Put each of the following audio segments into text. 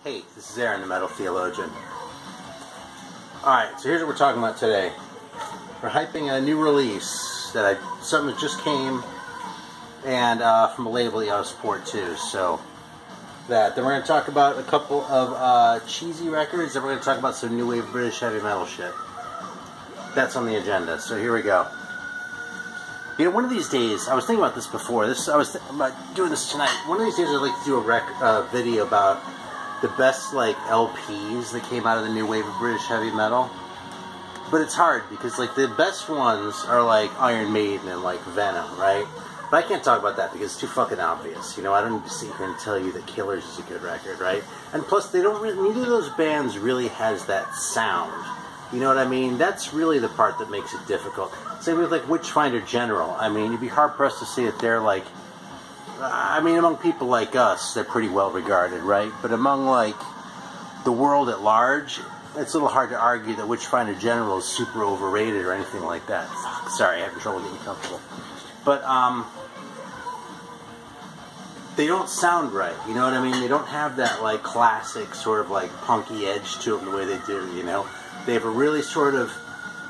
Hey, this is Aaron, the Metal Theologian. Alright, so here's what we're talking about today. We're hyping a new release something that just came, and from a label you ought to support too. So then we're going to talk about a couple of cheesy records, then we're going to talk about some new wave British heavy metal shit. That's on the agenda, so here we go. You know, one of these days, I was thinking about this before, I was thinking about doing this tonight. One of these days I'd like to do a video about the best, like, LPs that came out of the new wave of British heavy metal. But it's hard, because, like, the best ones are, like, Iron Maiden and, like, Venom, right? But I can't talk about that because it's too fucking obvious. You know, I don't need to sit here and tell you that Killers is a good record, right? And plus, neither of those bands really has that sound. You know what I mean? That's really the part that makes it difficult. Same with, like, Witchfinder General. I mean, you'd be hard-pressed to say that they're, like... I mean, among people like us, they're pretty well regarded, right? But among, like, the world at large, it's a little hard to argue that Witchfinder General is super overrated or anything like that. Fuck, sorry, I'm having trouble getting comfortable. But, they don't sound right, you know what I mean? They don't have that, like, classic sort of, like, punky edge to them the way they do, you know? They have a really sort of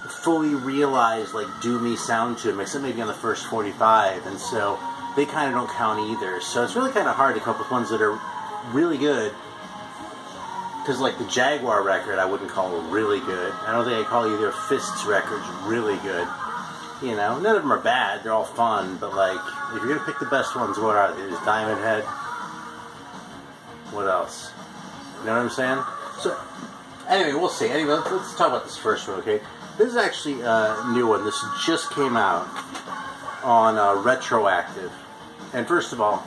fully realized, like, doomy sound to them, except maybe on the first 45, and so they kind of don't count either. So it's really kind of hard to come up with ones that are really good, because, like, the Jaguar record I wouldn't call really good. I don't think I'd call either Fist's records really good. You know, none of them are bad, they're all fun, but, like, if you're going to pick the best ones, what are they? There's Diamond Head. What else? You know what I'm saying? So, anyway, we'll see. Anyway, let's talk about this first one, okay? This is actually a new one. This just came out on Retroactive. And first of all,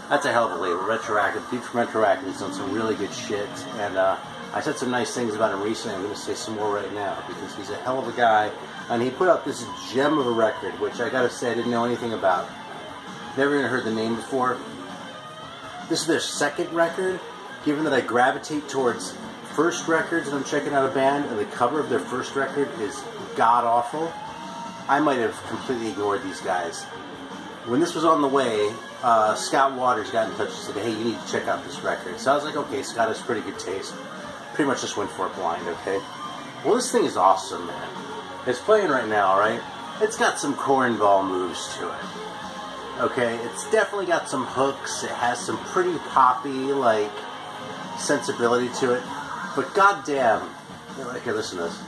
that's a hell of a label. Retroactive. Dude from Retroactive has done some really good shit. And I said some nice things about him recently. I'm going to say some more right now, because he's a hell of a guy. And he put out this gem of a record, which I got to say I didn't know anything about. Never even heard the name before. This is their second record. Given that I gravitate towards first records when I'm checking out a band, and the cover of their first record is god-awful, I might have completely ignored these guys. When this was on the way, Scott Waters got in touch and said, hey, you need to check out this record. So I was like, okay, Scott has pretty good taste. Pretty much just went for it blind, okay? Well, this thing is awesome, man. It's playing right now, right? It's got some cornball moves to it. Okay? It's definitely got some hooks. It has some pretty poppy, like, sensibility to it. But goddamn, okay, listen to this.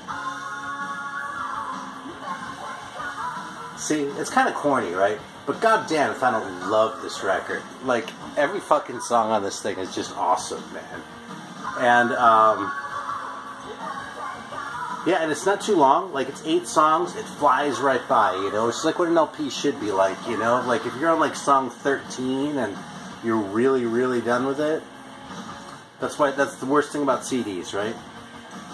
See, it's kind of corny, right? But goddamn if I don't love this record. Like, every fucking song on this thing is just awesome, man. And, yeah, and it's not too long. Like, it's 8 songs. It flies right by, you know? It's like what an LP should be like, you know? Like, if you're on, like, song 13 and you're really, really done with it, that's the worst thing about CDs, right?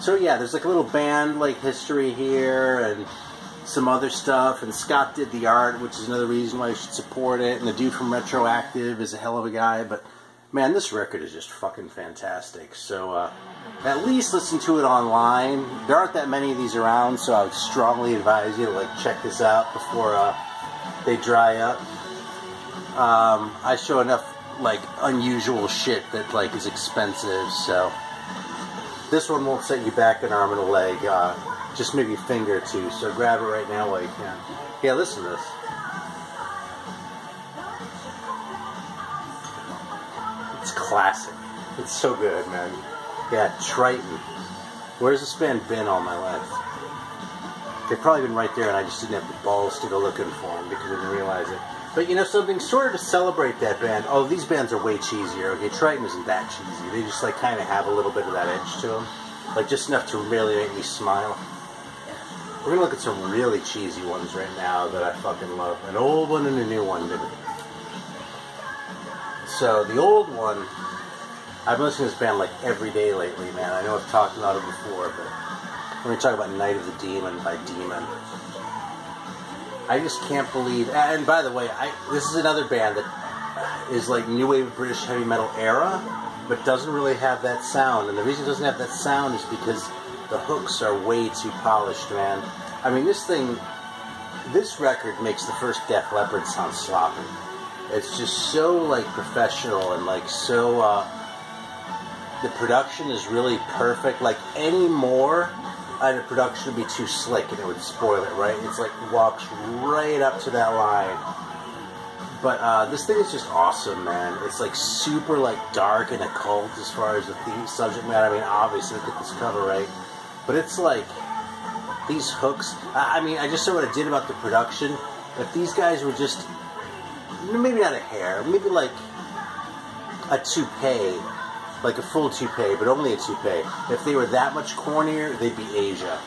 So, yeah, there's, like, a little band, like, history here and some other stuff. And Scott did the art, which is another reason why you should support it. And the dude from Retroactive is a hell of a guy. But, man, this record is just fucking fantastic. So, at least listen to it online. There aren't that many of these around, so I would strongly advise you to, like, check this out before they dry up. I show enough, like, unusual shit that, like, is expensive, so this one won't set you back an arm and a leg, just maybe a finger or two, so grab it right now while you can. Yeah, listen to this. It's classic. It's so good, man. Yeah, Triton. Where's this band been all my life? They've probably been right there, and I just didn't have the balls to go looking for them because I didn't realize it. But, you know, something sort of to celebrate that band. Oh, these bands are way cheesier. Okay, Triton isn't that cheesy. They just, like, kind of have a little bit of that edge to them. Like, just enough to really make me smile. We're going to look at some really cheesy ones right now that I fucking love. An old one and a new one, maybe. So, the old one, I've been listening to this band, like, every day lately, man. I know I've talked about it before, but we're going to talk about Night of the Demon by Demon. I just can't believe... And by the way, this is another band that is like new wave British heavy metal era, but doesn't really have that sound. And the reason it doesn't have that sound is because the hooks are way too polished, man. I mean, this record makes the first Def Leppard sound sloppy. It's just so, like, professional and, like, so, The production is really perfect. Like, any more out of production would be too slick and it would spoil it, right? It's like walks right up to that line. But this thing is just awesome, man. It's like super like dark and occult as far as the theme subject matter. I mean, obviously, look at this cover, right? But it's like these hooks. I mean, I just saw what I did about the production. If these guys were just maybe not a hair, maybe like a toupee. Like a full toupee, but only a toupee. If they were that much cornier, they'd be Asia.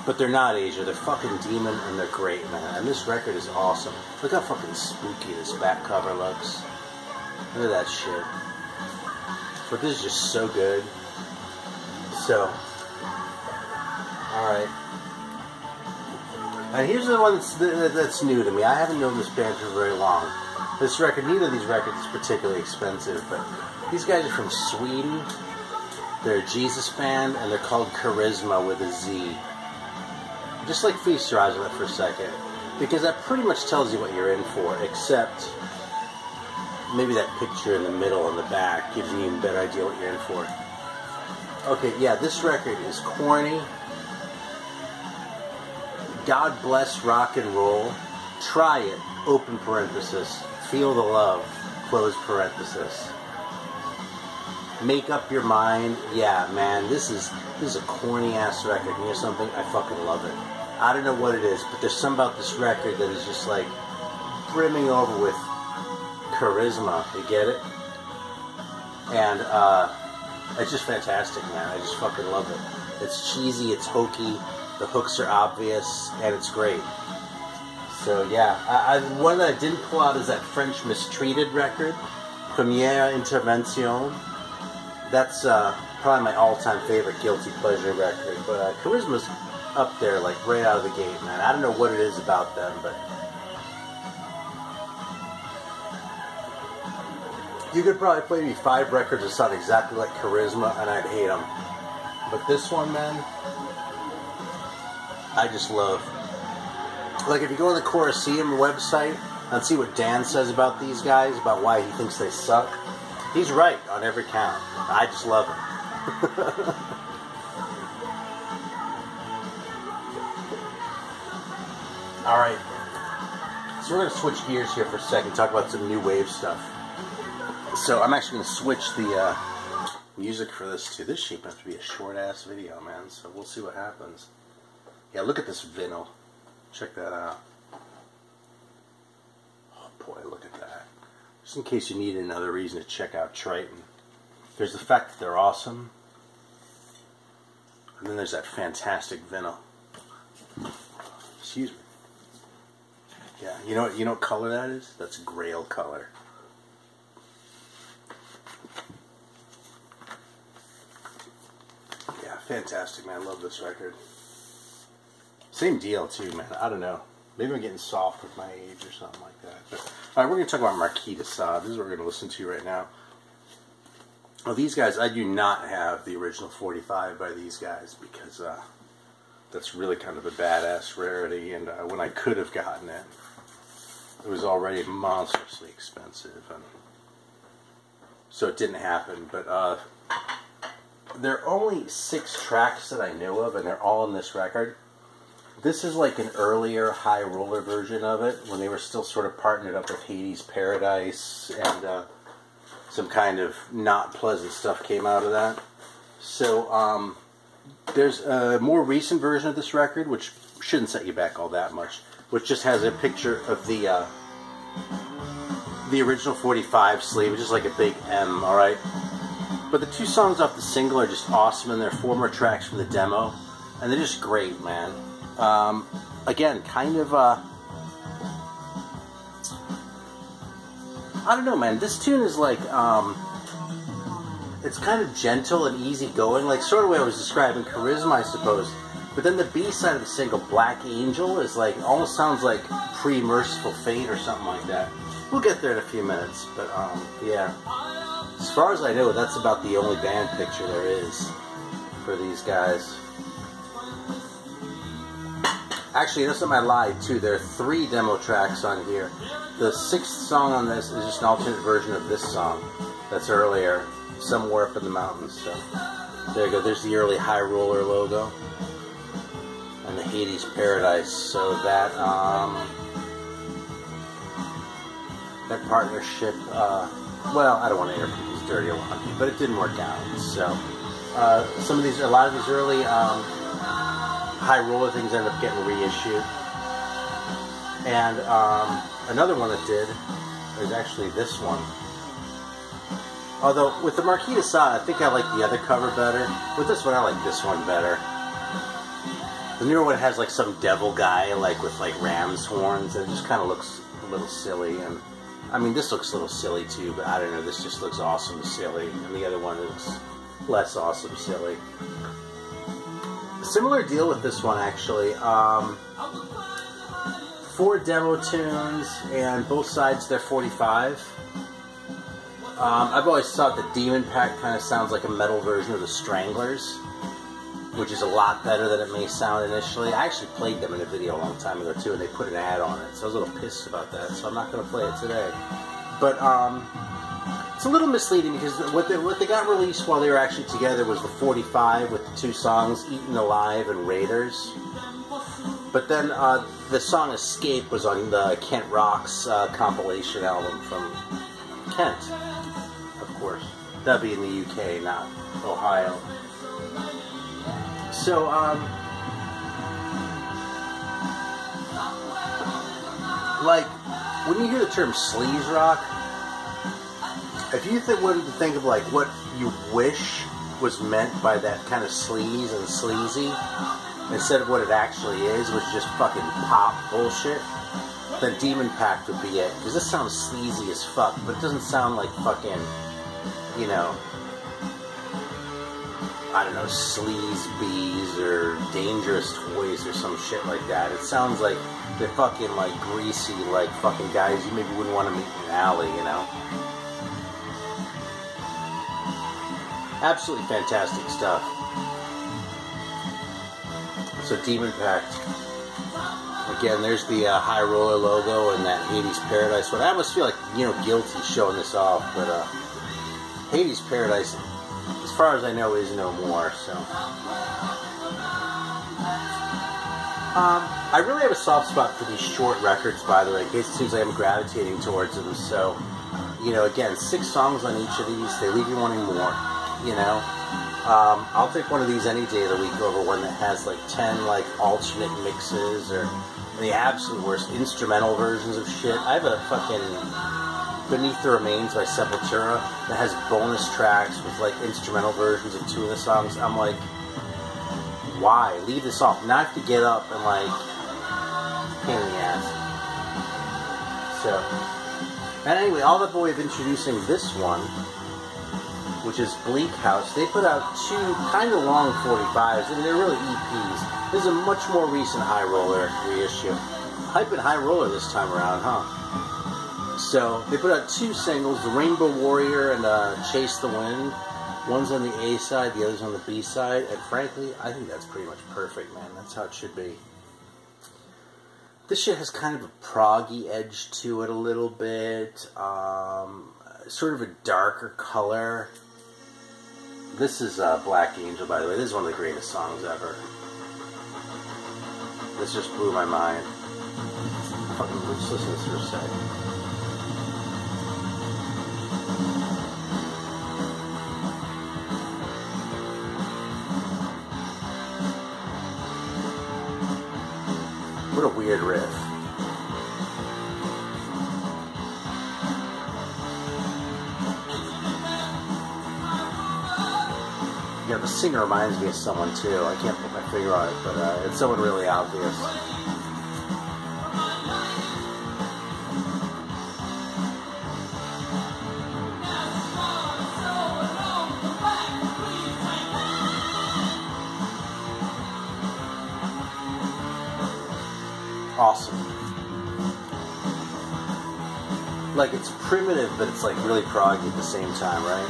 But they're not Asia. They're fucking demon, and they're great, man. And this record is awesome. Look how fucking spooky this back cover looks. Look at that shit. But this is just so good. So, alright. And here's the one that's new to me. I haven't known this band for very long. This record, neither of these records is particularly expensive, but these guys are from Sweden. They're a Jesus band, and they're called Charisma with a Z. Just like feast your eyes on that for a second, because that pretty much tells you what you're in for, except maybe that picture in the middle and the back gives you an even better idea what you're in for. Okay, yeah, this record is corny. God bless rock and roll. Try it, open parenthesis. Feel the love, close parenthesis. Make up your mind. Yeah, man, this is a corny ass record. You know something? I fucking love it. I don't know what it is, but there's something about this record that is just like brimming over with charisma. You get it? And it's just fantastic, man. I just fucking love it. It's cheesy, it's hokey, the hooks are obvious, and it's great. So yeah, one that I didn't pull out is that French Mistreated record, Première Intervention. That's probably my all-time favorite guilty pleasure record. But Charisma's up there, like right out of the gate, man. I don't know what it is about them, but you could probably play me 5 records that sound exactly like Charisma, and I'd hate them. But this one, man, I just love. Like, if you go on the Colosseum website and see what Dan says about these guys, about why he thinks they suck, he's right on every count. I just love him. Alright. So we're going to switch gears here for a second, talk about some new wave stuff. So I'm actually going to switch the music for this too. This shaping up to be a short-ass video, man, so we'll see what happens. Yeah, look at this vinyl. Check that out. Oh boy, look at that. Just in case you need another reason to check out Triton. There's the fact that they're awesome. And then there's that fantastic vinyl. Excuse me. Yeah, you know what color that is? That's Grail color. Yeah, fantastic, man. I love this record. Same deal, too, man. I don't know. Maybe I'm getting soft with my age or something like that. But, all right, we're going to talk about Marquis de Sade. This is what we're going to listen to right now. Well, these guys, I do not have the original 45 by these guys because that's really kind of a badass rarity. And when I could have gotten it, it was already monstrously expensive. And so it didn't happen. But there are only 6 tracks that I know of, and they're all in this record. This is like an earlier high roller version of it, when they were still sort of partnered up with Hades Paradise, and some kind of not pleasant stuff came out of that. So there's a more recent version of this record, which shouldn't set you back all that much, which just has a picture of the original 45 sleeve, which is like a big M, alright? But the 2 songs off the single are just awesome, and they're former tracks from the demo, and they're just great, man. Again, kind of, I don't know, man, this tune is like, it's kind of gentle and easygoing, like sort of the way I was describing Charisma, I suppose. But then the B-side of the single, Black Angel, is like, almost sounds like Pre-Merciful Fate or something like that. We'll get there in a few minutes, but, yeah. As far as I know, that's about the only band picture there is for these guys. Actually, you know something, I lied too. There are 3 demo tracks on here. The 6th song on this is just an alternate version of this song that's earlier. somewhere up in the mountains. So there you go. There's the early High Roller logo and the Hades Paradise. So that that partnership. Well, I don't want to air people's dirty laundry, but it didn't work out. So a lot of these early High Roller things ended up getting reissued. And another one that did is actually this one. Although with the Marquis de Sade, I think I like the other cover better. With this one, I like this one better. The newer one has like some devil guy like with like ram's horns, and it just kind of looks a little silly. And I mean, this looks a little silly too, but I don't know. This just looks awesome silly, and the other one looks less awesome silly. Similar deal with this one actually. 4 demo tunes, and both sides they're 45. I've always thought that Demon Pact kind of sounds like a metal version of the Stranglers, which is a lot better than it may sound initially. I actually played them in a video a long time ago too, and they put an ad on it, so I was a little pissed about that, so I'm not going to play it today. But it's a little misleading because what they got released while they were actually together was the 45 with the 2 songs, Eaten Alive and Raiders. But then the song Escape was on the Kent Rocks compilation album from Kent, of course. That'd be in the UK, not Ohio. So, like, when you hear the term sleaze rock, if you wanted to think of, like, what you wish was meant by that kind of sleaze and sleazy, instead of what it actually is, which is just fucking pop bullshit, then Demon Pact would be it. Because this sounds sleazy as fuck, but it doesn't sound like fucking, you know, I don't know, sleaze bees or dangerous toys or some shit like that. It sounds like they're fucking like greasy, like fucking guys you maybe wouldn't want to meet in an alley, you know? Absolutely fantastic stuff. So Demon Pact. Again, there's the High Roller logo and that Hades Paradise one. I almost feel like, you know, guilty showing this off, but Hades Paradise, as far as I know, is no more, so. I really have a soft spot for these short records, by the way, in case it seems like I'm gravitating towards them, so, you know, again, 6 songs on each of these, they leave you wanting more, you know. I'll take one of these any day of the week over one that has like 10 like alternate mixes or the absolute worst instrumental versions of shit. I have a fucking Beneath the Remains by Sepultura that has bonus tracks with like instrumental versions of 2 of the songs. I'm like, why? Leave this off. Now I have to get up and like pain in the ass. So, and anyway, all that way of introducing this one, which is Bleak House, they put out 2 kind of long 45s. I mean, they're really EPs. This is a much more recent High Roller reissue. Hyping High Roller this time around, huh? So, they put out 2 singles, The Rainbow Warrior and Chase the Wind. One's on the A side, the other's on the B side. And frankly, I think that's pretty much perfect, man. That's how it should be. This shit has kind of a proggy edge to it a little bit. Sort of a darker color. This is Black Angel, by the way. This is one of the greatest songs ever. This just blew my mind. Fucking, let's listen to this for a second. What a weird riff. Yeah, the singer reminds me of someone too. I can't put my finger on it, but it's someone really obvious. Awesome. Like, it's primitive, but it's like really proggy at the same time, right?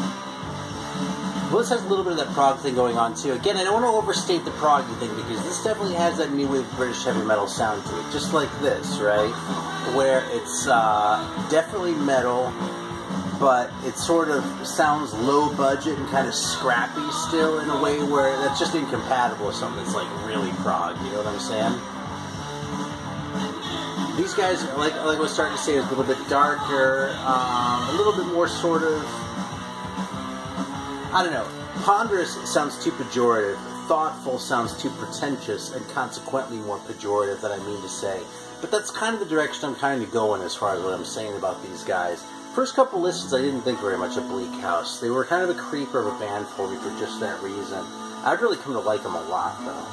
Well, this has a little bit of that prog thing going on too. Again, I don't want to overstate the proggy thing because this definitely has that new wave British heavy metal sound to it, just like this, right? Where it's definitely metal, but it sort of sounds low budget and kind of scrappy still in a way where that's just incompatible with something that's like really prog, you know what I'm saying? These guys, like I was starting to say, is a little bit darker, a little bit more sort of, I don't know, ponderous sounds too pejorative, thoughtful sounds too pretentious, and consequently more pejorative than I mean to say. But that's kind of the direction I'm kind of going as far as what I'm saying about these guys. First couple listens, I didn't think very much of Bleak House. They were kind of a creeper of a band for me for just that reason. I'd really come to like them a lot, though.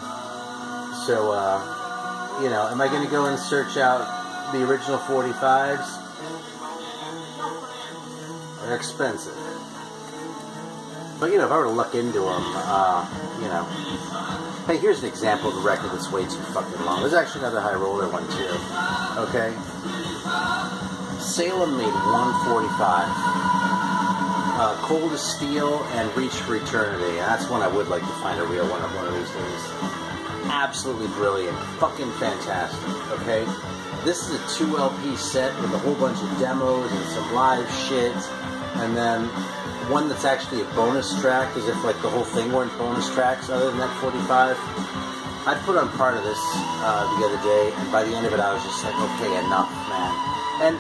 So, you know, am I going to go and search out the original 45s? They're expensive. But, you know, if I were to look into them, you know. Hey, here's an example of a record that's way too fucking long. There's actually another high roller one, too. Okay? Salem made 145. Cold as Steel and Reach for Eternity. That's one I would like to find a real one of these days. Absolutely brilliant. Fucking fantastic. Okay? This is a 2 LP set with a whole bunch of demos and some live shit. And then one that's actually a bonus track, as if like the whole thing weren't bonus tracks other than that 45. I put on part of this the other day, and by the end of it I was just like, okay, enough, man. And,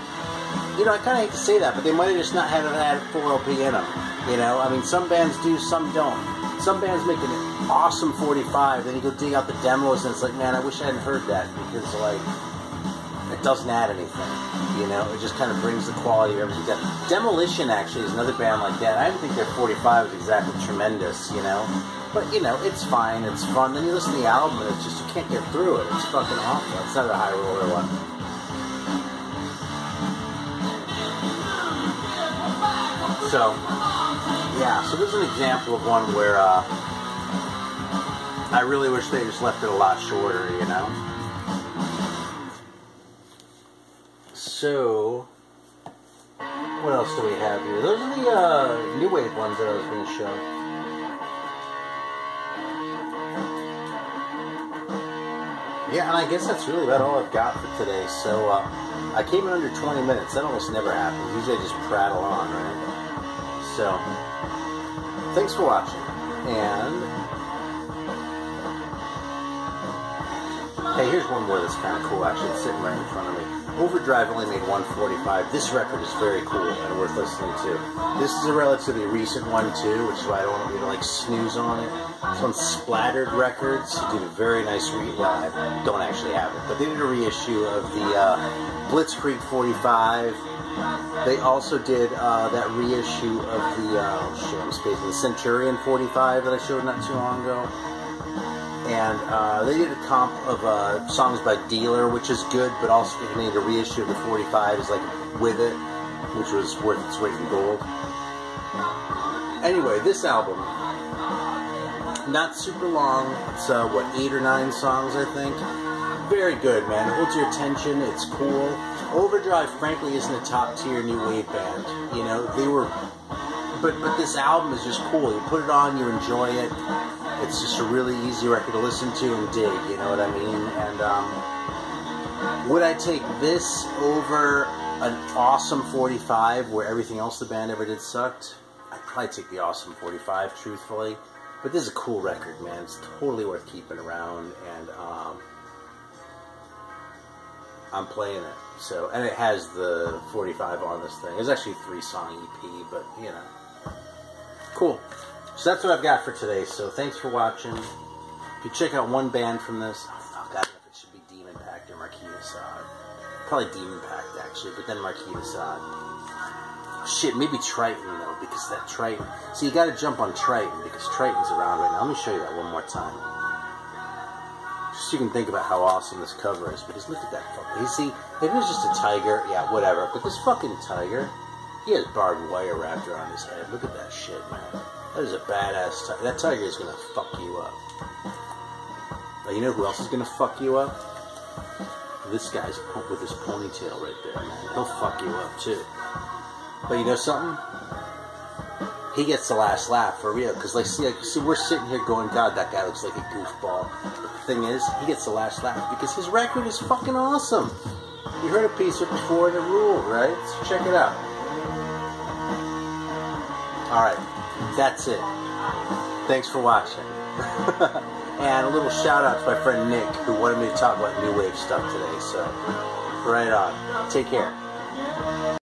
you know, I kind of hate to say that, but they might have just not had a full LP in them. You know, I mean, some bands do, some don't. Some bands make an awesome 45, then you go dig out the demos, and it's like, man, I wish I hadn't heard that, because, like, it doesn't add anything. You know, it just kind of brings the quality of everything down. Demolition, actually, is another band like that. I didn't think their 45 was exactly tremendous, you know. But, you know, it's fine, it's fun. Then you listen to the album, and it's just, you can't get through it. It's fucking awful. It's not a high roller one. So, yeah, so this is an example of one where I really wish they just left it a lot shorter, you know. So, what else do we have here? Those are the New Wave ones that I was going to show. Yeah, and I guess that's really about all I've got for today. So, I came in under 20 minutes. That almost never happens. Usually I just prattle on, right? So, thanks for watching. And, hey, here's one more that's kind of cool, actually. It's sitting right in front of me. Overdrive only made 145. This record is very cool and worth listening to. This is a relatively recent one, too, which is why I don't want you to, like, snooze on it. This one's Splattered Records. They did a very nice well, I don't actually have it, but they did a reissue of the Blitzkrieg 45. They also did that reissue of the, the Centurion 45 that I showed not too long ago. And they did a comp of songs by Dealer, which is good, but also they made a reissue of the 45 is like with it, which was worth its weight in gold. Anyway, this album, not super long. It's what, 8 or 9 songs, I think. Very good, man. It holds your attention. It's cool. Overdrive, frankly, isn't a top tier new wave band. You know, they were, but this album is just cool. You put it on, you enjoy it. It's just a really easy record to listen to and dig, you know what I mean? And would I take this over an awesome 45 where everything else the band ever did sucked? I'd probably take the awesome 45, truthfully. But this is a cool record, man. It's totally worth keeping around, and I'm playing it. So, and it has the 45 on this thing. It's actually a 3-song EP, but, you know. Cool. So that's what I've got for today, so thanks for watching. If you check out one band from this, oh fuck, I don't know if it should be Demon Pact or Marquis de Sade. Probably Demon Pact, actually, but then Marquis de Sade. Shit, maybe Triton, though, because that Triton... See, you gotta jump on Triton, because Triton's around right now. Let me show you that one more time. Just so you can think about how awesome this cover is, because look at that fucking... You see, if it was just a tiger, yeah, whatever, but this fucking tiger, he has barbed wire wrapped around his head. Look at that shit, man. That is a badass tiger. That tiger is going to fuck you up. Now, you know who else is going to fuck you up? This guy's with his ponytail right there, man. He'll fuck you up, too. But you know something? He gets the last laugh, for real. Because, like, see, we're sitting here going, God, that guy looks like a goofball. But the thing is, he gets the last laugh because his record is fucking awesome. You heard a piece of it before, and it ruled, right? So check it out. Alright, that's it. Thanks for watching. And a little shout out to my friend Nick, who wanted me to talk about new wave stuff today. So, right on. Take care.